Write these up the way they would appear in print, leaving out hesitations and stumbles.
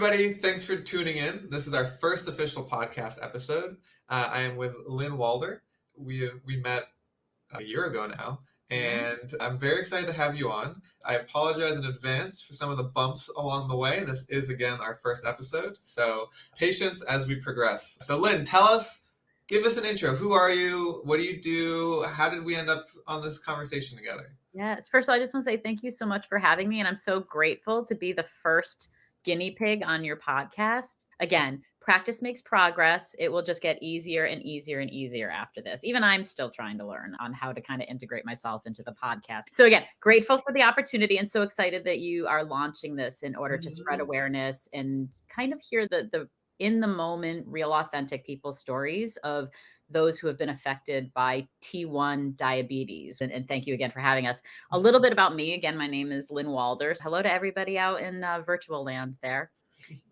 everybody. Thanks for tuning in. This is our first official podcast episode. I am with Lynn Walder. We met a year ago now, and I'm very excited to have you on. I apologize in advance for some of the bumps along the way. This is, again, our first episode, so patience as we progress. So Lynn, give us an intro. Who are you? What do you do? How did we end up on this conversation together? Yes. First of all, I just want to say thank you so much for having me. And I'm so grateful to be the first guinea pig on your podcast. Again, practice makes progress. It will just get easier and easier and easier after this. Even I'm still trying to learn on how to kind of integrate myself into the podcast. So again, grateful for the opportunity and so excited that you are launching this in order to spread awareness and kind of hear the in the moment, real authentic people's stories of those who have been affected by T1 diabetes. And thank you again for having us. A little bit about me. Again, my name is Lynn Walder. Hello to everybody out in virtual land there.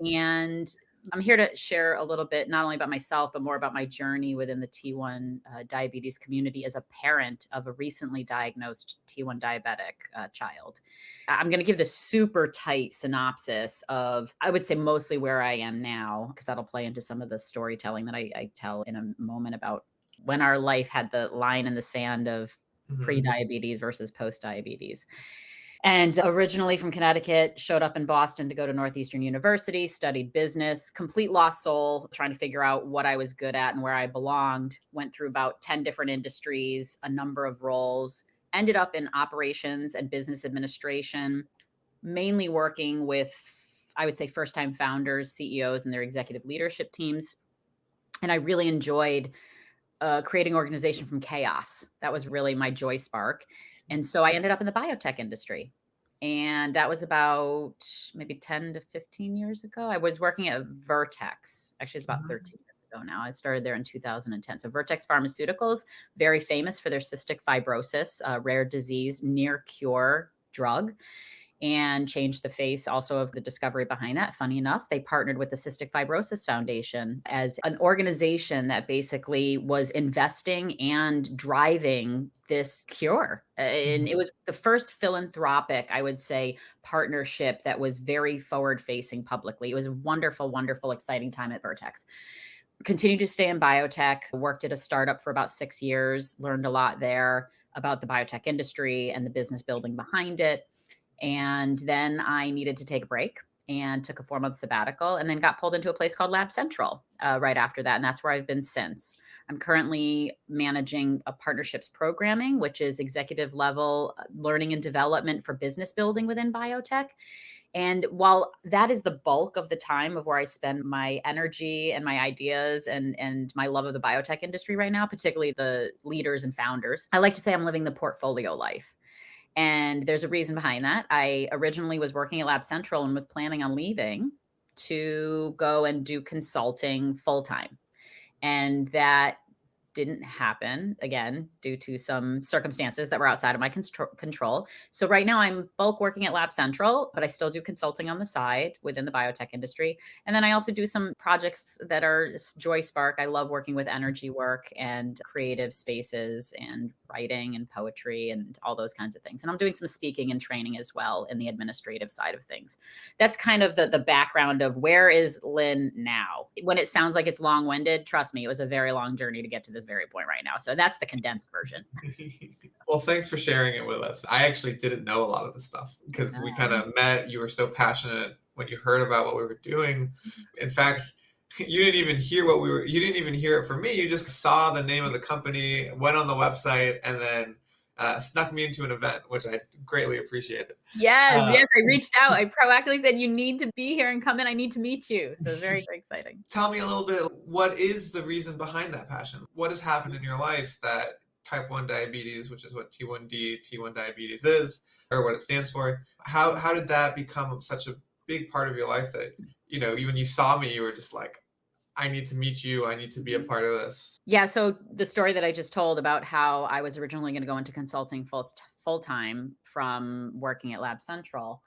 And I'm here to share a little bit, not only about myself, but more about my journey within the T1 diabetes community as a parent of a recently diagnosed T1 diabetic child. I'm going to give this super tight synopsis of, I would say, mostly where I am now, because that'll play into some of the storytelling that I tell in a moment about when our life had the line in the sand of pre-diabetes versus post-diabetes. And originally from Connecticut, showed up in Boston to go to Northeastern University, studied business, complete lost soul, trying to figure out what I was good at and where I belonged. Went through about 10 different industries, a number of roles, ended up in operations and business administration, mainly working with, I would say, first-time founders, CEOs, and their executive leadership teams. And I really enjoyed creating organization from chaos. That was really my joy spark. And so I ended up in the biotech industry. And that was about maybe 10 to 15 years ago. I was working at Vertex. Actually, it's about 13 years ago now. I started there in 2010. So Vertex Pharmaceuticals, very famous for their cystic fibrosis, rare disease, near cure drug, and changed the face also of the discovery behind that. Funny enough, they partnered with the Cystic Fibrosis Foundation as an organization that basically was investing and driving this cure. And it was the first philanthropic, I would say, partnership that was very forward-facing publicly. It was a wonderful, wonderful, exciting time at Vertex. Continued to stay in biotech, worked at a startup for about 6 years, learned a lot there about the biotech industry and the business building behind it. And then I needed to take a break and took a 4-month sabbatical and then got pulled into a place called Lab Central right after that. And that's where I've been since. I'm currently managing a partnerships programming, which is executive level learning and development for business building within biotech. And while that is the bulk of the time of where I spend my energy and my ideas and my love of the biotech industry right now, particularly the leaders and founders, I like to say I'm living the portfolio life. And there's a reason behind that. I originally was working at Lab Central and was planning on leaving to go and do consulting full time. And that didn't happen, again, due to some circumstances that were outside of my control. So right now I'm bulk working at Lab Central, but I still do consulting on the side within the biotech industry. And then I also do some projects that are joy spark. I love working with energy work and creative spaces and writing and poetry and all those kinds of things. And I'm doing some speaking and training as well in the administrative side of things. That's kind of the background of where is Lynn now. When it sounds like it's long-winded, trust me, it was a very long journey to get to this very point right now. So that's the condensed version. Well, thanks for sharing it with us. I actually didn't know a lot of this stuff because we kind of met. You were so passionate when you heard about what we were doing. In fact, you didn't even hear you didn't even hear it from me. You just saw the name of the company, went on the website, and then snuck me into an event, which I greatly appreciated. Yes. I reached out. I proactively said, you need to be here and come in. I need to meet you. So very, very exciting. Tell me a little bit, what is the reason behind that passion? What has happened in your life that type 1 diabetes, which is what T1 diabetes is, or what it stands for, how did that become such a big part of your life that, when you saw me, you were just like, I need to meet you. I need to be a part of this. Yeah. So the story that I just told about how I was originally going to go into consulting full time from working at Lab Central,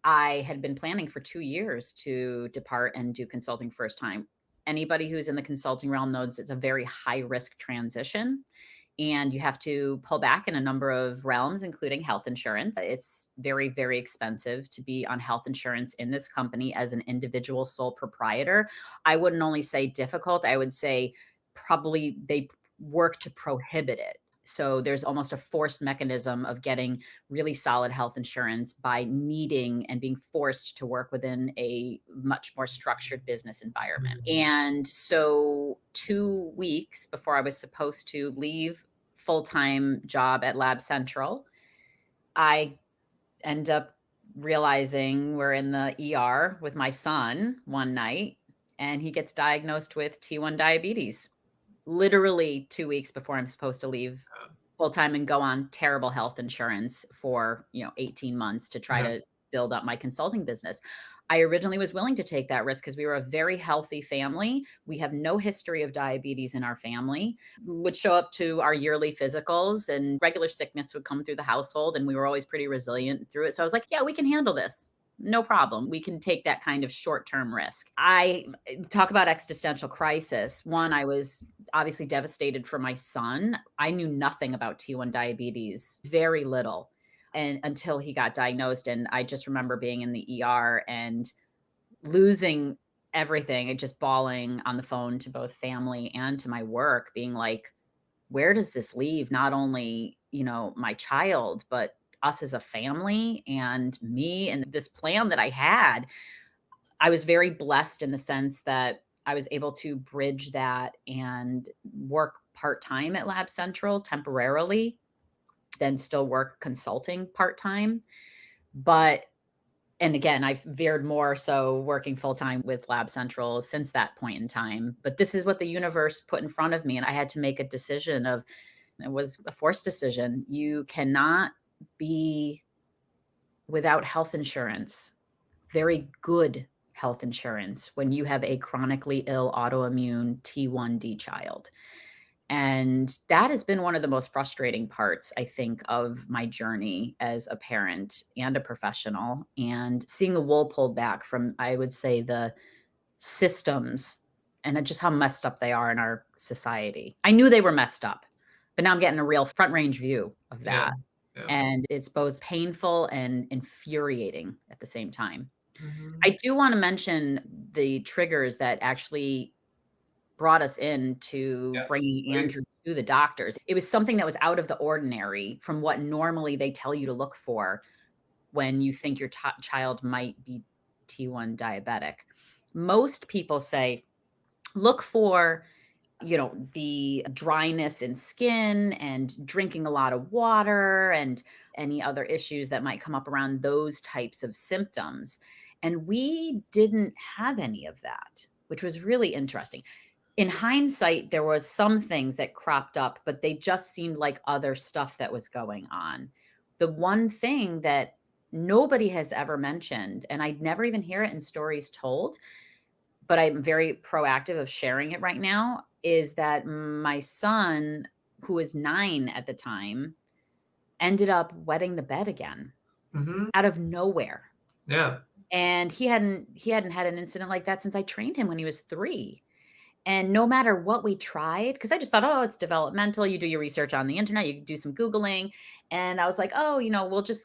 I had been planning for 2 years to depart and do consulting first time. Anybody who's in the consulting realm knows it's a very high risk transition. and you have to pull back in a number of realms, including health insurance. It's very, very expensive to be on health insurance in this company as an individual sole proprietor. I wouldn't only say difficult, I would say probably they work to prohibit it. So there's almost a forced mechanism of getting really solid health insurance by needing and being forced to work within a much more structured business environment. And so 2 weeks before I was supposed to leave full-time job at Lab Central, I end up realizing we're in the ER with my son one night, and he gets diagnosed with T1 diabetes. Literally 2 weeks before I'm supposed to leave full time and go on terrible health insurance for, 18 months to try Yeah. to build up my consulting business. I originally was willing to take that risk because we were a very healthy family. We have no history of diabetes in our family. We would show up to our yearly physicals and regular sickness would come through the household, and we were always pretty resilient through it. So I was like, yeah, we can handle this. No problem. We can take that kind of short-term risk. I talk about existential crisis. One, I was obviously devastated for my son. I knew nothing about T1 diabetes, very little, and until he got diagnosed. And I just remember being in the ER and losing everything and just bawling on the phone to both family and to my work, being like, where does this leave not only, my child, but us as a family and me and this plan that I had. I was very blessed in the sense that I was able to bridge that and work part-time at Lab Central temporarily, then still work consulting part-time. But and again, I've veered more so working full-time with Lab Central since that point in time. But this is what the universe put in front of me, and I had to make a decision of it was a forced decision. You cannot be without health insurance, very good health insurance, when you have a chronically ill autoimmune T1D child. And that has been one of the most frustrating parts, I think, of my journey as a parent and a professional, and seeing the wool pulled back from, I would say, the systems and just how messed up they are in our society. I knew they were messed up, but now I'm getting a real front range view of Yeah. that. Yeah. And it's both painful and infuriating at the same time. Mhm. I do want to mention the triggers that actually brought us into Yes. bringing Please. Andrew to the doctors. It was something that was out of the ordinary from what normally they tell you to look for when you think your child might be T1 diabetic. Most people say, look for the dryness in skin and drinking a lot of water and any other issues that might come up around those types of symptoms. And we didn't have any of that, which was really interesting. In hindsight, there was some things that cropped up, but they just seemed like other stuff that was going on. The one thing that nobody has ever mentioned, and I'd never even hear it in stories told, but I'm very proactive of sharing it right now, is that my son, who was 9 at the time, ended up wetting the bed again Mhm. out of nowhere. Yeah. And he hadn't had an incident like that since I trained him when he was 3. And no matter what we tried, because I just thought, oh, it's developmental. You do your research on the internet, you do some Googling. And I was like, oh,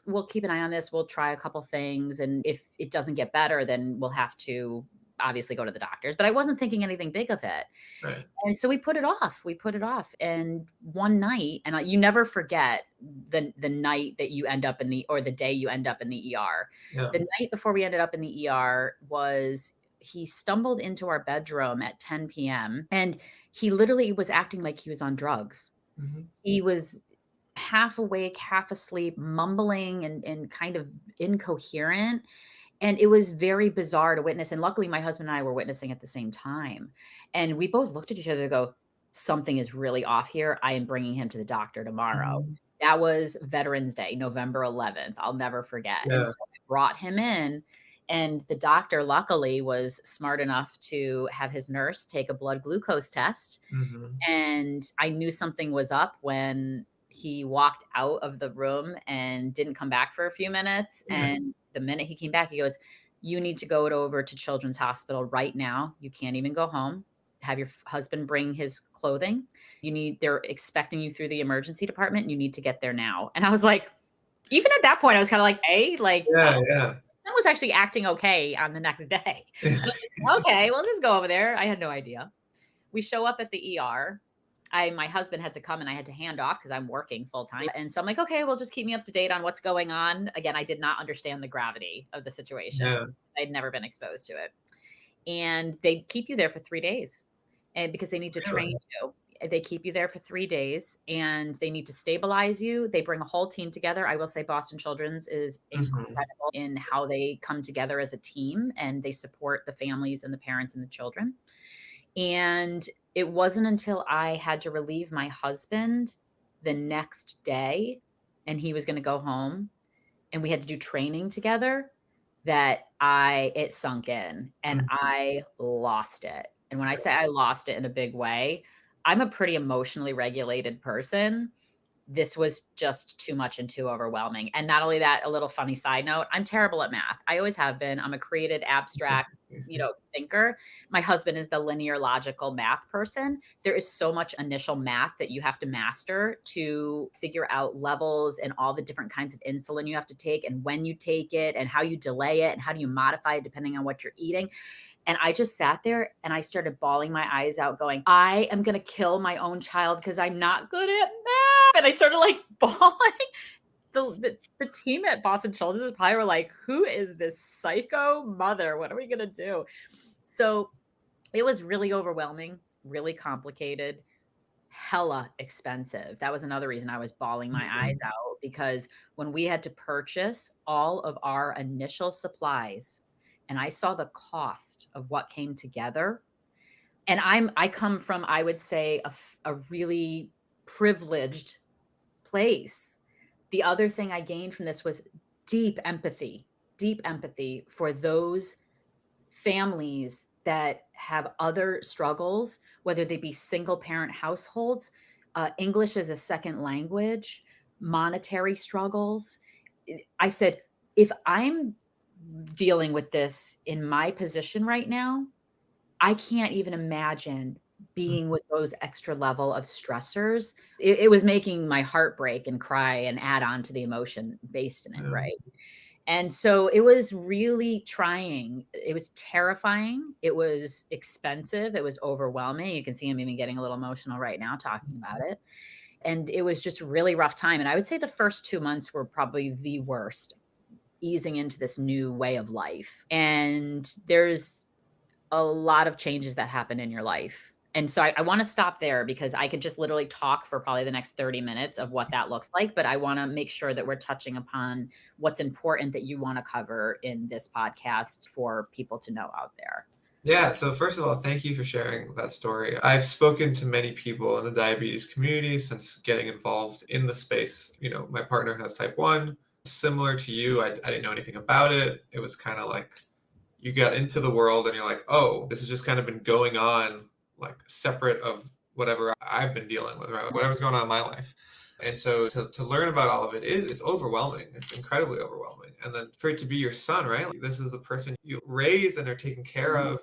we'll keep an eye on this. We'll try a couple things. And if it doesn't get better, then we'll have to obviously go to the doctors. But I wasn't thinking anything big of it. Right. And so we put it off. We put it off. And one night, and you never forget the night that you end up or the day you end up in the ER. Yeah. The night before we ended up in the ER was he stumbled into our bedroom at 10 p.m. and he literally was acting like he was on drugs. Mhm. He was half awake, half asleep, mumbling and kind of incoherent. And it was very bizarre to witness. And luckily, my husband and I were witnessing at the same time. And we both looked at each other and go, something is really off here. I am bringing him to the doctor tomorrow. Mhm. That was Veterans Day, November 11th. I'll never forget. And Yeah. so I brought him in. And the doctor, luckily, was smart enough to have his nurse take a blood glucose test. Mhm. And I knew something was up when he walked out of the room and didn't come back for a few minutes. Yeah. And the minute he came back, he goes, you need to go over to Children's Hospital right now. You can't even go home. have your husband bring his clothing. They're expecting you through the emergency department. You need to get there now. And I was like, even at that point, I was kind of like, hey, like, Yeah, oh, yeah. I was actually acting okay on the next day. Okay, well, just go over there. I had no idea. We show up at the ER. My husband had to come and I had to hand off because I'm working full time. And so I'm like, okay, well, just keep me up to date on what's going on. Again, I did not understand the gravity of the situation. Yeah. I'd never been exposed to it. And they keep you there for 3 days. And because they need to Really? train you. They keep you there for 3 days and they need to stabilize you. They bring a whole team together. I will say Boston Children's is Mhm. incredible in how they come together as a team and they support the families and the parents and the children. And it wasn't until I had to relieve my husband the next day and he was going to go home and we had to do training together that it sunk in and Mhm. I lost it. And when I say I lost it in a big way, I'm a pretty emotionally regulated person. This was just too much and too overwhelming. And not only that, a little funny side note, I'm terrible at math. I always have been. I'm a created, abstract, thinker. My husband is the linear, logical math person. There is so much initial math that you have to master to figure out levels and all the different kinds of insulin you have to take and when you take it and how you delay it and how do you modify it depending on what you're eating. And I just sat there and I started bawling my eyes out going, I am going to kill my own child because I'm not good at math. And I started like bawling. The team at Boston Children's probably were like, who is this psycho mother? What are we going to do? So it was really overwhelming, really complicated, hella expensive. That was another reason I was bawling my eyes Mhm. out because when we had to purchase all of our initial supplies and I saw the cost of what came together, and I come from, I would say, a really privileged place. The other thing I gained from this was deep empathy for those families that have other struggles, whether they be single parent households, English as a second language, monetary struggles. I said, if I'm dealing with this in my position right now, I can't even imagine being with those extra level of stressors. It was making my heart break and cry and add on to the emotion based in it, Yeah. right? And so it was really trying. It was terrifying. It was expensive. It was overwhelming. You can see I'm even getting a little emotional right now talking about it. And it was just a really rough time. And I would say the first 2 months were probably the worst, easing into this new way of life. And there's a lot of changes that happen in your life. And so I want to stop there because I could just literally talk for probably the next 30 minutes of what that looks like. But I want to make sure that we're touching upon what's important that you want to cover in this podcast for people to know out there. Yeah, so first of all, thank you for sharing that story. I've spoken to many people in the diabetes community since getting involved in the space. My partner has type 1. Similar to you, I didn't know anything about it. It was kind of like you got into the world and you're like, oh, this has just kind of been going on, like separate of whatever I've been dealing with, right? Whatever's going on in my life. And so to learn about all of it's overwhelming. It's incredibly overwhelming. And then for it to be your son, right? This is the person you raise and are taken care of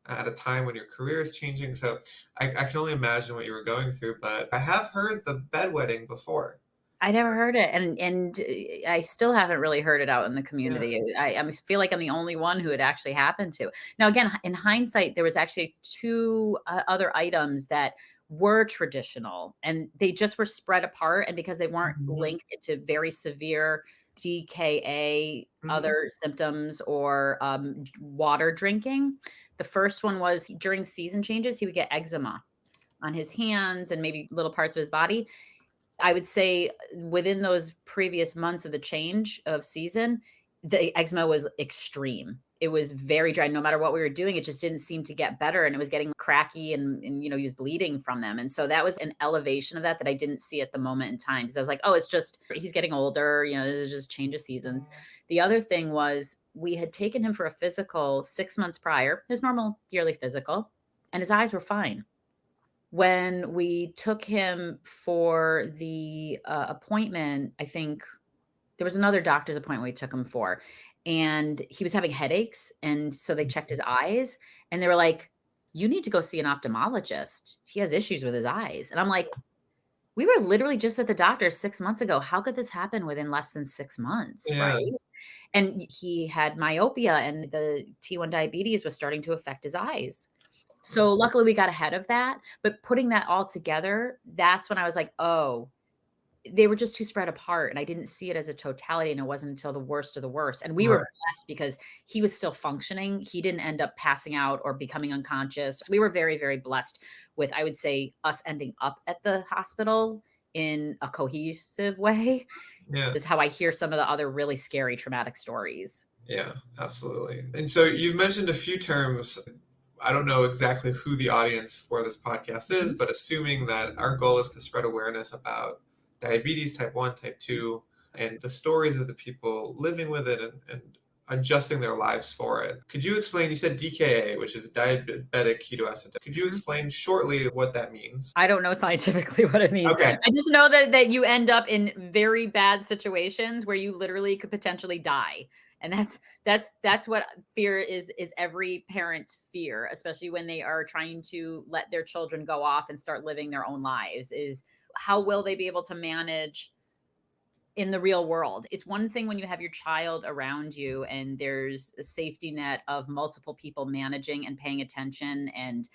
and at a time when your career is changing. So I can only imagine what you were going through, but I have heard the bedwetting before. I never heard it, and I still haven't really heard it out in the Yeah. community. I feel like I'm the only one who it actually happened to. Now, again, in hindsight, there was actually 2 other items that were traditional, and they just were spread apart, and because they weren't Mhm. linked into very severe DKA, Mhm. other symptoms, or water drinking. The first one was during season changes, he would get eczema on his hands and maybe little parts of his body. I would say within those previous months of the change of season, the eczema was extreme. It was very dry. No matter what we were doing, it just didn't seem to get better. And it was getting cracky and he was bleeding from them. And so that was an elevation of that I didn't see at the moment in time. Because I was like, oh, it's just, he's getting older. This is just change of seasons. The other thing was we had taken him for a physical 6 months prior, his normal yearly physical, and his eyes were fine. When we took him for the appointment, I think there was another doctor's appointment we took him for, and he was having headaches. And so they checked his eyes and they were like, you need to go see an ophthalmologist. He has issues with his eyes. And I'm like, we were literally just at the doctor 6 months ago. How could this happen within less than 6 months, Yeah. right? And he had myopia, and the T1 diabetes was starting to affect his eyes. So luckily we got ahead of that, but putting that all together, that's when I was like, oh, they were just too spread apart, and I didn't see it as a totality, and it wasn't until the worst of the worst. And we were Right. blessed because he was still functioning. He didn't end up passing out or becoming unconscious. So we were very, very blessed with, I would say, us ending up at the hospital in a cohesive way, Yeah. is how I hear some of the other really scary traumatic stories. Yeah, absolutely. And so you've mentioned a few terms. I don't know exactly who the audience for this podcast is, Mhm. but assuming that our goal is to spread awareness about diabetes type 1, type 2, and the stories of the people living with it and adjusting their lives for it. Could you explain, you said DKA, which is diabetic ketoacidosis. Could you Mhm. explain shortly what that means? I don't know scientifically what it means. Okay. I just know that you end up in very bad situations where you literally could potentially die. And that's what fear is every parent's fear, especially when they are trying to let their children go off and start living their own lives, is how will they be able to manage in the real world? It's one thing when you have your child around you and there's a safety net of multiple people managing and paying attention and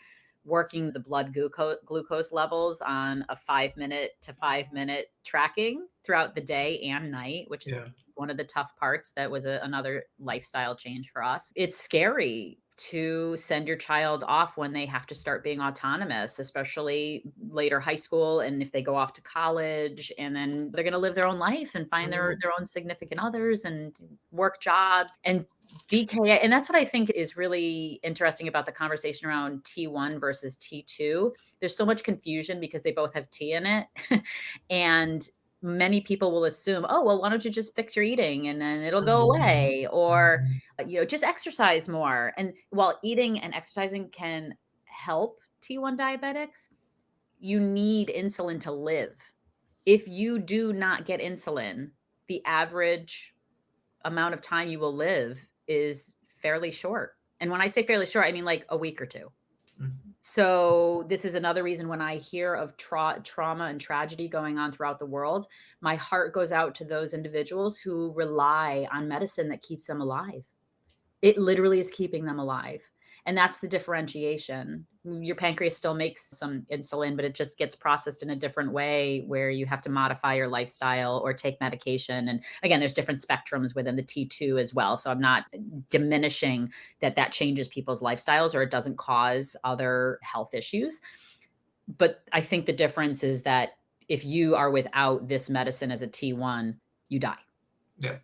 working the blood glucose levels on a 5 minute to 5 minute tracking throughout the day and night, which is Yeah. one of the tough parts. That was another lifestyle change for us. It's scary to send your child off when they have to start being autonomous, especially later high school. And if they go off to college, and then they're going to live their own life and find their own significant others and work jobs and DKA. And that's what I think is really interesting about the conversation around T1 versus T2. There's so much confusion because they both have T in it. And many people will assume, oh, well, why don't you just fix your eating and then it'll go away? Or just exercise more. And while eating and exercising can help T1 diabetics, you need insulin to live. If you do not get insulin, the average amount of time you will live is fairly short. And when I say fairly short, I mean like a week or two. Mhm. So this is another reason when I hear of trauma and tragedy going on throughout the world, my heart goes out to those individuals who rely on medicine that keeps them alive. It literally is keeping them alive. And that's the differentiation. Your pancreas still makes some insulin, but it just gets processed in a different way where you have to modify your lifestyle or take medication. And again, there's different spectrums within the T2 as well. So I'm not diminishing that changes people's lifestyles or it doesn't cause other health issues. But I think the difference is that if you are without this medicine as a T1, you die. Yeah.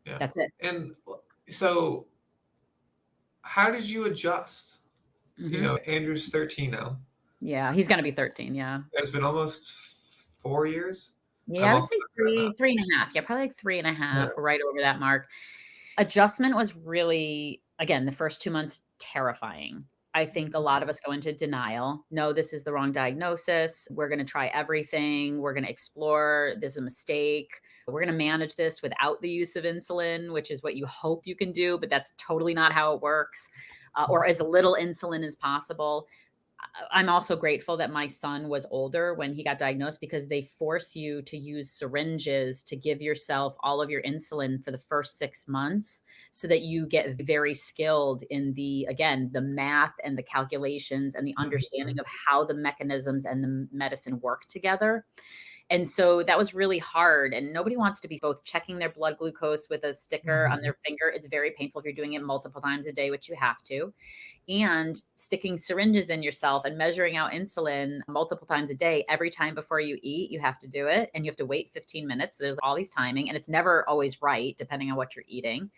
Yeah. That's it. And so how did you adjust? Mhm. Andrew's 13 now. Yeah, he's gonna be 13, yeah. It's been almost 4 years. I'm Yeah, I would also say not sure. 3.5. Yeah, probably like 3.5. Yeah. We're right over that mark. Adjustment was really, again, the first 2 months, terrifying. I think a lot of us go into denial. No, this is the wrong diagnosis. We're gonna try everything. We're gonna explore. This is a mistake. We're gonna manage this without the use of insulin, which is what you hope you can do, but that's totally not how it works, or as little insulin as possible. I'm also grateful that my son was older when he got diagnosed because they force you to use syringes to give yourself all of your insulin for the first 6 months so that you get very skilled in again, the math and the calculations and the understanding Mhm. of how the mechanisms and the medicine work together. And so that was really hard. And nobody wants to be both checking their blood glucose with a sticker on Mhm. their finger. It's very painful if you're doing it multiple times a day, which you have to, and sticking syringes in yourself and measuring out insulin multiple times a day. Every time before you eat, you have to do it and you have to wait 15 minutes. So there's all these timing and it's never always right depending on what you're eating.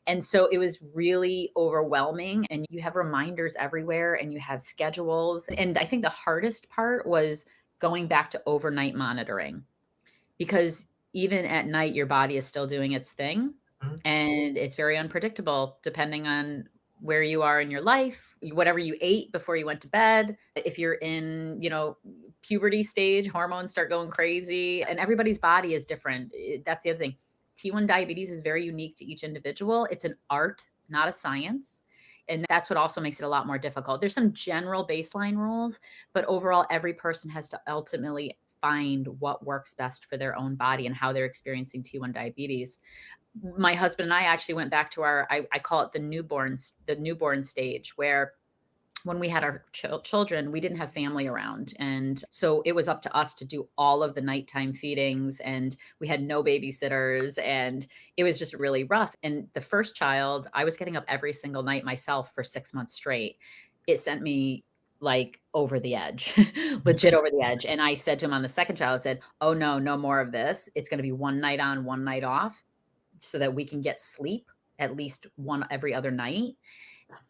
And so it was really overwhelming and you have reminders everywhere and you have schedules. And I think the hardest part was going back to overnight monitoring because even at night your body is still doing its thing Mhm. and it's very unpredictable depending on where you are in your life, whatever you ate before you went to bed. If you're in, puberty stage, hormones start going crazy and everybody's body is different. That's the other thing. T1 diabetes is very unique to each individual. It's an art, not a science. And that's what also makes it a lot more difficult. There's some general baseline rules, but overall, every person has to ultimately find what works best for their own body and how they're experiencing T1 diabetes. My husband and I actually went back to I call it the newborn stage, where when we had our children, we didn't have family around. And so it was up to us to do all of the nighttime feedings, and we had no babysitters, and it was just really rough. And the first child, I was getting up every single night myself for 6 months straight. It sent me like over the edge, legit over the edge. And I said to him on the second child, I said, "Oh no, no more of this. It's going to be one night on, one night off so that we can get sleep at least one every other night."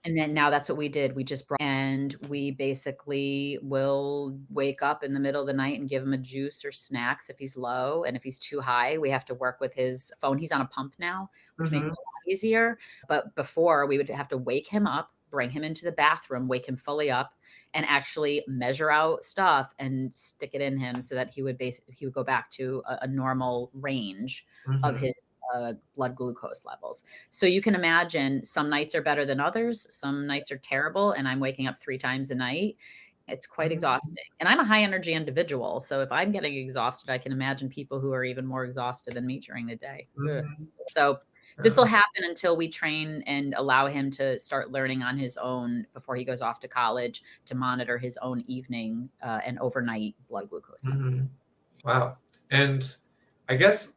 And then now that's what we did. We just brought and we basically will wake up in the middle of the night and give him a juice or snacks if he's low. And if he's too high, we have to work with his phone. He's on a pump now, which makes it Mhm. a lot easier. But before, we would have to wake him up, bring him into the bathroom, wake him fully up, and actually measure out stuff and stick it in him so that he would go back to a normal range of Mhm. his blood glucose levels. So you can imagine some nights are better than others. Some nights are terrible, and I'm waking up 3 times a night. It's quite Mhm. exhausting. And I'm a high energy individual. So if I'm getting exhausted, I can imagine people who are even more exhausted than me during the day. Ugh. Mhm. So this Yeah. will happen until we train and allow him to start learning on his own before he goes off to college to monitor his own evening and overnight blood glucose level. Mhm. Wow. And I guess,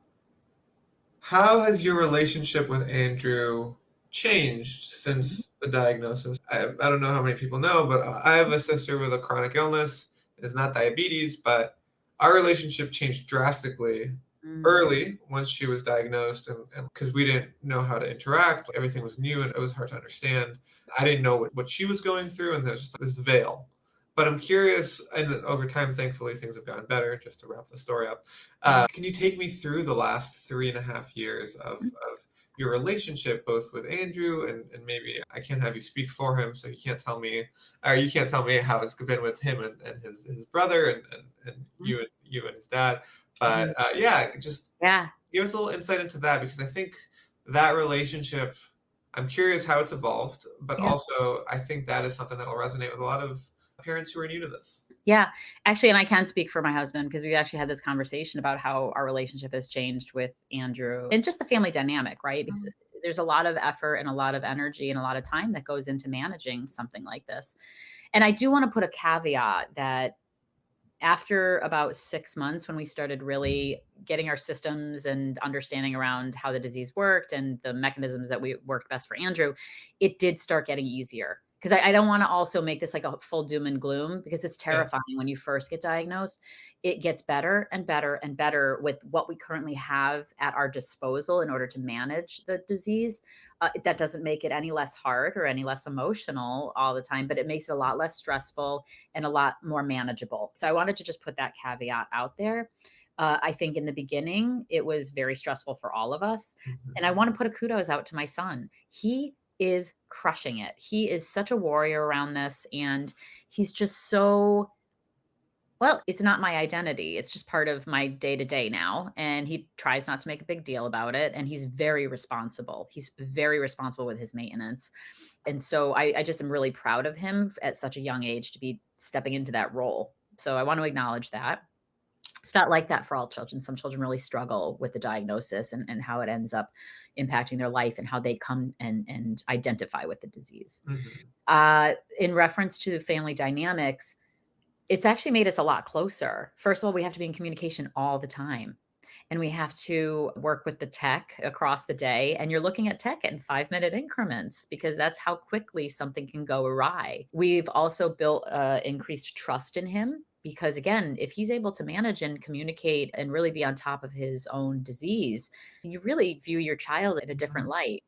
how has your relationship with Andrew changed Mhm. since the diagnosis? I don't know how many people know, but I have a sister with a chronic illness. It's not diabetes, but our relationship changed drastically Mm. early once she was diagnosed, and because we didn't know how to interact, everything was new and it was hard to understand. I didn't know what she was going through, and there's just this veil. But I'm curious, and over time, thankfully, things have gotten better. Just to wrap the story up, can you take me through the last 3.5 years of your relationship, both with Andrew, and maybe I can't have you speak for him, so you can't tell me, or you can't tell me how it's been with him and his brother, and you and his dad. But Mhm. yeah, just Yeah. give us a little insight into that, because I think that relationship, I'm curious how it's evolved, but Yeah. also I think that is something that will resonate with a lot of parents who are new to this. Yeah, actually, and I can speak for my husband because we actually had this conversation about how our relationship has changed with Andrew and just the family dynamic, right? There's a lot of effort and a lot of energy and a lot of time that goes into managing something like this. And I do want to put a caveat that after about 6 months, when we started really getting our systems and understanding around how the disease worked and the mechanisms that we worked best for Andrew, it did start getting easier. Because I don't want to also make this like a full doom and gloom, because it's Yeah. terrifying when you first get diagnosed. It gets better and better and better with what we currently have at our disposal in order to manage the disease. That doesn't make it any less hard or any less emotional all the time, but it makes it a lot less stressful and a lot more manageable. So I wanted to just put that caveat out there. I think in the beginning, it was very stressful for all of us. And I Mhm. want to put a kudos out to my son. He is crushing it. He is such a warrior around this. And he's just so, well, it's not my identity. It's just part of my day to day now. And he tries not to make a big deal about it. And he's very responsible. He's very responsible with his maintenance. And so I just am really proud of him at such a young age to be stepping into that role. So I want to acknowledge that. It's not like that for all children. Some children really struggle with the diagnosis and how it ends up impacting their life and how they come and identify with the disease. Mhm. In reference to the family dynamics, it's actually made us a lot closer. First of all, we have to be in communication all the time. And we have to work with the tech across the day. And you're looking at tech in 5-minute increments because that's how quickly something can go awry. We've also built increased trust in him because, again, if he's able to manage and communicate and really be on top of his own disease, you really view your child in a different Mhm. light.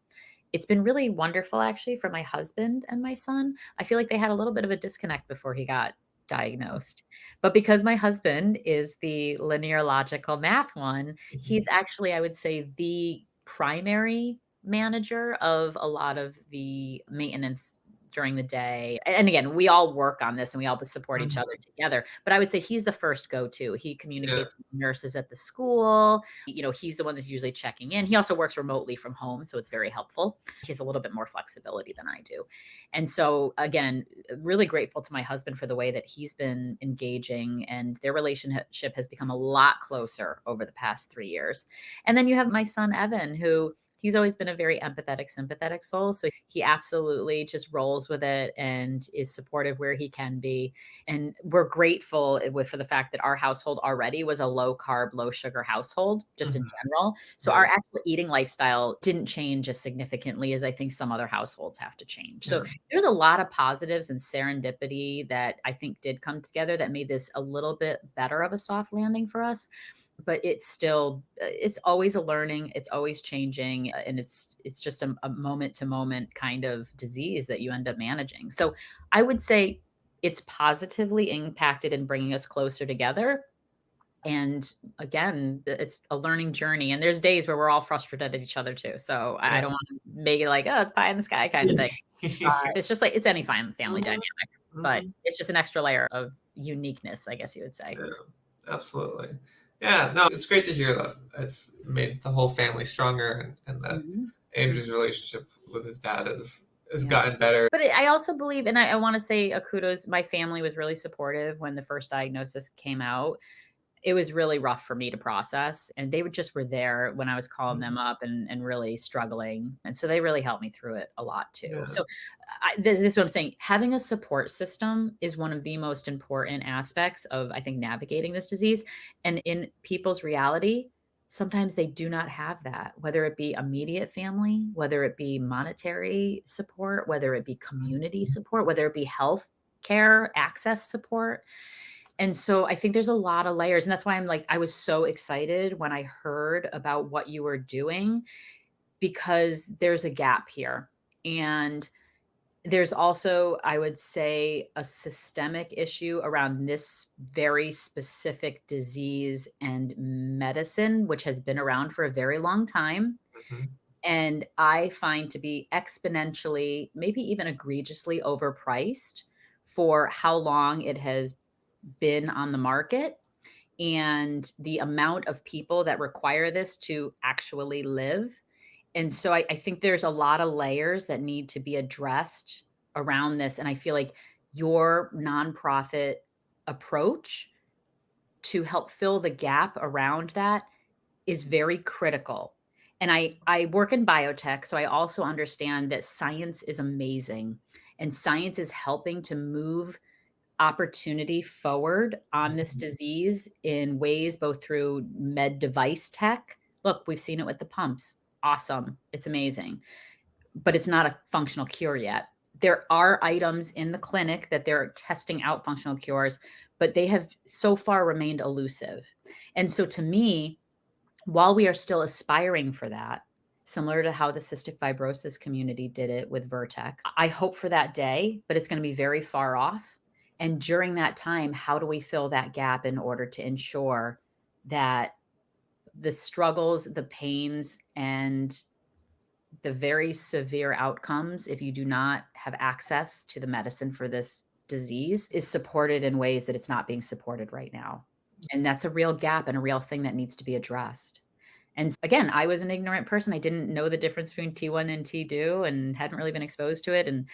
It's been really wonderful actually for my husband and my son. I feel like they had a little bit of a disconnect before he got diagnosed. But because my husband is the linear logical math one, he's actually, I would say, the primary manager of a lot of the maintenance during the day. And again, we all work on this and we all support each Mhm. other together. But I would say he's the first go-to. He Yeah. communicates with nurses at the school. He's the one that's usually checking in. He also works remotely from home, so it's very helpful. He has a little bit more flexibility than I do. And so again, really grateful to my husband for the way that he's been engaging, and their relationship has become a lot closer over the past 3 years. And then you have my son, Evan, who he's always been a very empathetic, sympathetic soul. So he absolutely just rolls with it and is supportive where he can be. And we're grateful for the fact that our household already was a low carb, low sugar household, just in Mhm. general. So Yeah. our actual eating lifestyle didn't change as significantly as I think some other households have to change. So Yeah. there's a lot of positives and serendipity that I think did come together that made this a little bit better of a soft landing for us. But it's still, it's always a learning, it's always changing, and it's just a moment to moment kind of disease that you end up managing. So I would say it's positively impacted in bringing us closer together. And again, it's a learning journey. And there's days where we're all frustrated at each other too. So I Yeah. don't want to make it like, oh, it's pie in the sky kind of thing. It's just like it's any fine family Mhm. dynamic, but Mhm. it's just an extra layer of uniqueness, I guess you would say. Yeah. Absolutely. Yeah, no, it's great to hear that it's made the whole family stronger, and that Mhm. Andrew's relationship with his dad has Yeah. gotten better. But I also believe, and I want to say a kudos, my family was really supportive when the first diagnosis came out. It was really rough for me to process, and they just were there when I was calling them up and really struggling. And so they really helped me through it a lot too. Yeah. So this is what I'm saying. Having a support system is one of the most important aspects of, I think, navigating this disease. And in people's reality, sometimes they do not have that, whether it be immediate family, whether it be monetary support, whether it be community support, whether it be health care access support. And so I think there's a lot of layers, and that's why I'm like, I was so excited when I heard about what you were doing, because there's a gap here. And there's also, I would say, a systemic issue around this very specific disease and medicine, which has been around for a very long time. Mhm. And I find to be exponentially, maybe even egregiously overpriced for how long it has been on the market and the amount of people that require this to actually live. And so I think there's a lot of layers that need to be addressed around this. And I feel like your nonprofit approach to help fill the gap around that is very critical. And I work in biotech, so I also understand that science is amazing and science is helping to move opportunity forward on this Mhm. disease in ways both through med device tech. Look, we've seen it with the pumps. Awesome. It's amazing. But it's not a functional cure yet. There are items in the clinic that they're testing out functional cures, but they have so far remained elusive. And so to me, while we are still aspiring for that, similar to how the cystic fibrosis community did it with Vertex, I hope for that day, but it's going to be very far off. And during that time, how do we fill that gap in order to ensure that the struggles, the pains, and the very severe outcomes, if you do not have access to the medicine for this disease, is supported in ways that it's not being supported right now? And that's a real gap and a real thing that needs to be addressed. And again, I was an ignorant person. I didn't know the difference between T1 and T2 and hadn't really been exposed to it, and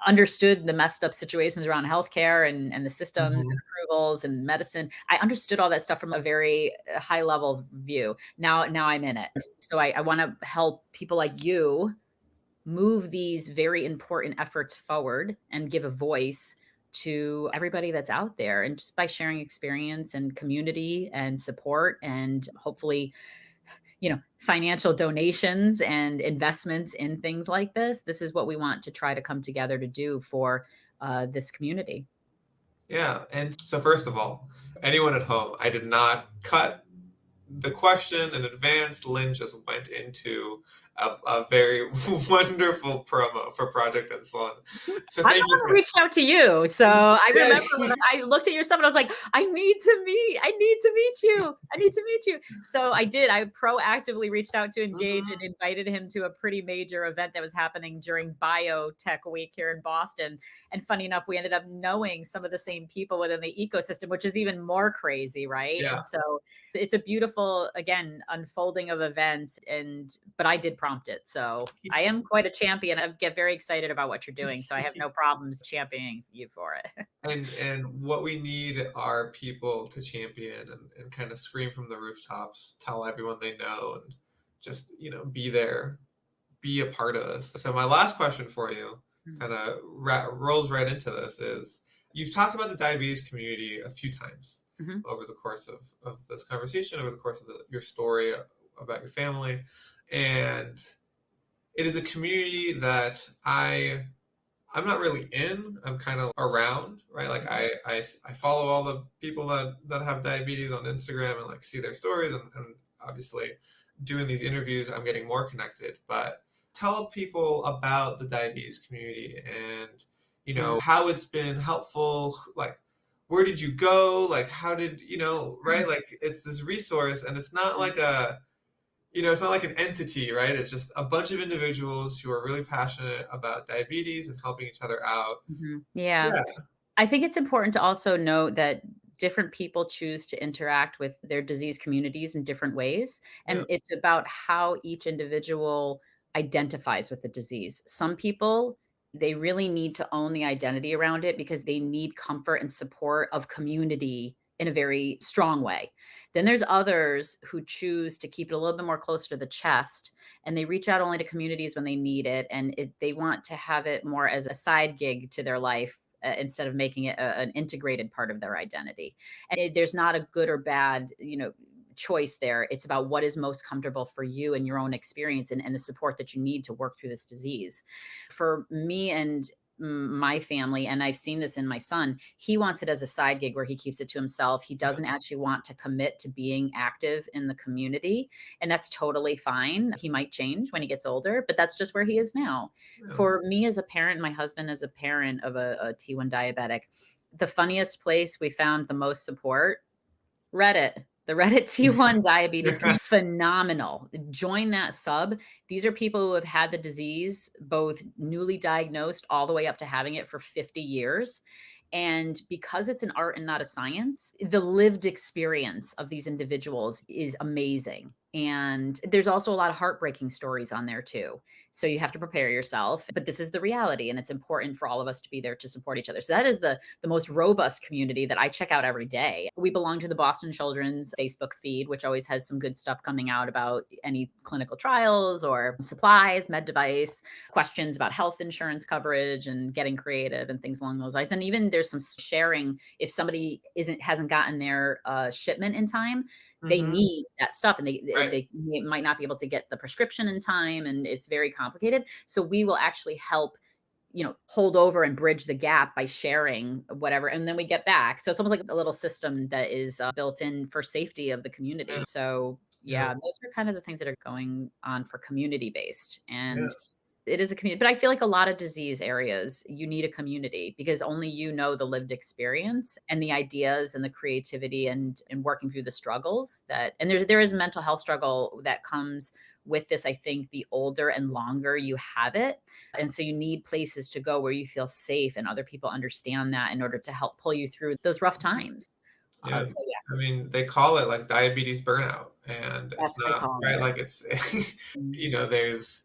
understood the messed up situations around healthcare and the systems and Mhm. approvals and medicine. I understood all that stuff from a very high level view. Now I'm in it. So I want to help people like you move these very important efforts forward and give a voice to everybody that's out there. And just by sharing experience and community and support and hopefully financial donations and investments in things like this is what we want to try to come together to do for this community. Yeah. And so, first of all, anyone at home, I did not cut the question in advance. Lynn just went into a very wonderful promo for Project Insulin. So I'm the thank you one who for reached out to you. So I yeah. remember when I looked at your stuff and I was like, I need to meet you. I need to meet you. So I did. I proactively reached out to engage and Mhm. invited him to a pretty major event that was happening during Biotech Week here in Boston. And funny enough, we ended up knowing some of the same people within the ecosystem, which is even more crazy, right? Yeah. And so it's a beautiful, again, unfolding of events. But I did prompt it. So I am quite a champion. I get very excited about what you're doing. So I have no problems championing you for it. And what we need are people to champion and kind of scream from the rooftops, tell everyone they know, and just, be there, be a part of this. So my last question for you kind of rolls right into this is you've talked about the diabetes community a few times Mhm. over the course of this conversation, over the course of your story about your family. And it is a community that I'm not really in. I'm kind of around, right? Like I follow all the people that have diabetes on Instagram and like see their stories and obviously doing these interviews, I'm getting more connected. But tell people about the diabetes community and how it's been helpful. Like where did you go? Like how did right? Like it's this resource and it's not like it's not like an entity, right? It's just a bunch of individuals who are really passionate about diabetes and helping each other out. Yeah. Yeah, I think it's important to also note that different people choose to interact with their disease communities in different ways. yeah, And it's about how each individual identifies with the disease. Some people, they really need to own the identity around it because they need comfort and support of community in a very strong way. Then there's others who choose to keep it a little bit more closer to the chest and they reach out only to communities when they need it. And they want to have it more as a side gig to their life instead of making it an integrated part of their identity. And there's not a good or bad, choice there. It's about what is most comfortable for you and your own experience and the support that you need to work through this disease. For me and my family, and I've seen this in my son, he wants it as a side gig where he keeps it to himself. He yeah, doesn't actually want to commit to being active in the community. And that's totally fine. He might change when he gets older, but that's just where he is now. yeah. For me as a parent, my husband as a parent of a T1 diabetic, the funniest place we found the most support, Reddit. The Reddit T1 diabetes community, phenomenal. Join that sub. These are people who have had the disease, both newly diagnosed all the way up to having it for 50 years. And because it's an art and not a science, the lived experience of these individuals is amazing. And there's also a lot of heartbreaking stories on there too. So you have to prepare yourself, but this is the reality and it's important for all of us to be there to support each other. So that is the most robust community that I check out every day. We belong to the Boston Children's Facebook feed, which always has some good stuff coming out about any clinical trials or supplies, med device, questions about health insurance coverage and getting creative and things along those lines. And even there's some sharing if somebody hasn't gotten their shipment in time, they Hmm. need that stuff and Right. they might not be able to get the prescription in time and it's very complicated. So we will actually help hold over and bridge the gap by sharing whatever and then we get back. So it's almost like a little system that is built in for safety of the community. Yeah. So Yeah. yeah, those are kind of the things that are going on for community based. Yeah. And it is a community, but I feel like a lot of disease areas, you need a community because only you know the lived experience and the ideas and the creativity and working through the struggles and there is a mental health struggle that comes with this. I think the older and longer you have it. And so you need places to go where you feel safe and other people understand that in order to help pull you through those rough Mhm. times. Yeah. So yeah, I mean, they call it like diabetes burnout, and it's that's what they not call right. it. Like it's, Mm, there's.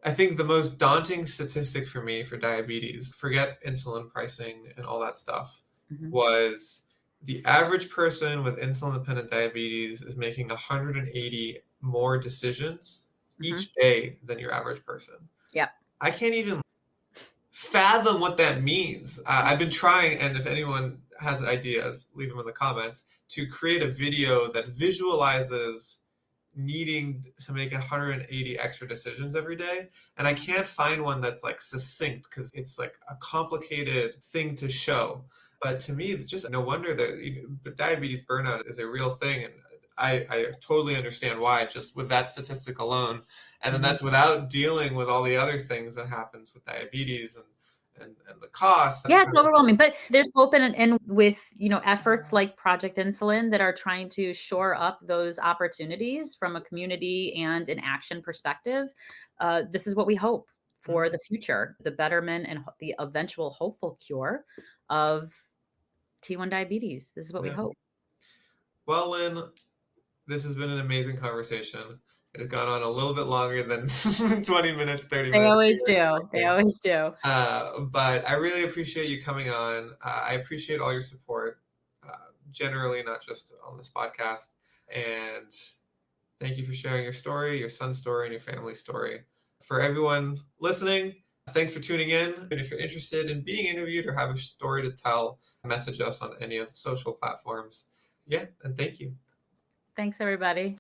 I think the most daunting statistic for me for diabetes, forget insulin pricing and all that stuff, mhm, was the average person with insulin dependent diabetes is making 180 more decisions mhm. each day than your average person. Yep. I can't even fathom what that means. I've been trying, and if anyone has ideas, leave them in the comments, to create a video that visualizes needing to make 180 extra decisions every day. And I can't find one that's like succinct because it's like a complicated thing to show. But to me, it's just no wonder that but diabetes burnout is a real thing. And I totally understand why, just with that statistic alone. And then Mhm. that's without dealing with all the other things that happens with diabetes and the costs. Yeah, it's overwhelming, but there's hope and with, efforts like Project Insulin that are trying to shore up those opportunities from a community and an action perspective. This is what we hope for the future, the betterment and the eventual hopeful cure of T1 diabetes. This is what we Yeah. hope. Well, Lynn, this has been an amazing conversation. It has gone on a little bit longer than 20 minutes, 30 They minutes always we were do. They expecting. always do. But I really appreciate you coming on. I appreciate all your support, generally, not just on this podcast. And thank you for sharing your story, your son's story, and your family's story. For everyone listening, thanks for tuning in. And if you're interested in being interviewed or have a story to tell, message us on any of the social platforms. Yeah, and thank you. Thanks, everybody.